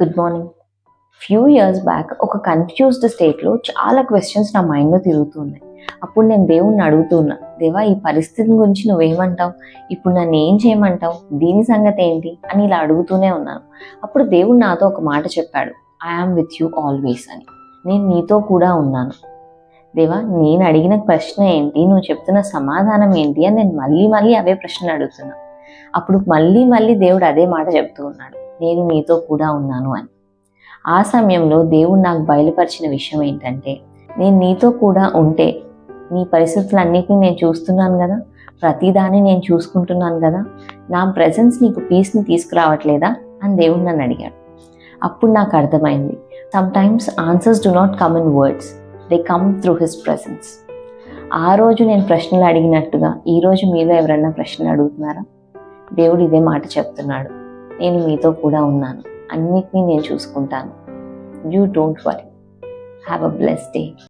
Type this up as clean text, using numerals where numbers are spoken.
Good morning. Few years back ఒక confused స్టేట్లో చాలా క్వశ్చన్స్ నా మైండ్లో తిరుగుతున్నాయి. అప్పుడు నేను దేవుణ్ణి అడుగుతున్నా, దేవా ఈ పరిస్థితి గురించి నువ్వేమంటావు, ఇప్పుడు నన్ను ఏం చేయమంటావు, దీని సంగతి ఏంటి అని ఇలా అడుగుతూనే ఉన్నాను. అప్పుడు దేవుడు నాతో ఒక మాట చెప్పాడు, I am with you always అని. నేను నీతో కూడా ఉన్నాను. దేవా నేను అడిగిన ప్రశ్న ఏంటి, నువ్వు చెప్తున్న సమాధానం ఏంటి అని నేను మళ్ళీ అవే ప్రశ్నలు అడుగుతున్నా. అప్పుడు మళ్ళీ దేవుడు అదే మాట చెప్తూ ఉన్నాడు, నేను నీతో కూడా ఉన్నాను అని. ఆ సమయంలో దేవుడు నాకు బయలుపరిచిన విషయం ఏంటంటే, నేను నీతో కూడా ఉంటే నీ పరిస్థితులన్నిటిని నేను చూస్తున్నాను కదా, ప్రతిదాన్ని నేను చూసుకుంటున్నాను కదా, నా ప్రెజెన్స్ నీకు పీస్ని తీసుకురావట్లేదా అని దేవుడు నన్ను అడిగాడు. అప్పుడు నాకు అర్థమైంది, sometimes answers do not come in words, they come through his presence. ఆ రోజు నేను ప్రశ్నలు అడిగినట్టుగా ఈరోజు మీలో ఎవరన్నా ప్రశ్నలు అడుగుతున్నారా? దేవుడు ఇదే మాట చెప్తున్నాడు, నేను మీతో కూడా ఉన్నాను, అన్నిటినీ నేను చూసుకుంటాను. You don't worry. Have a blessed day.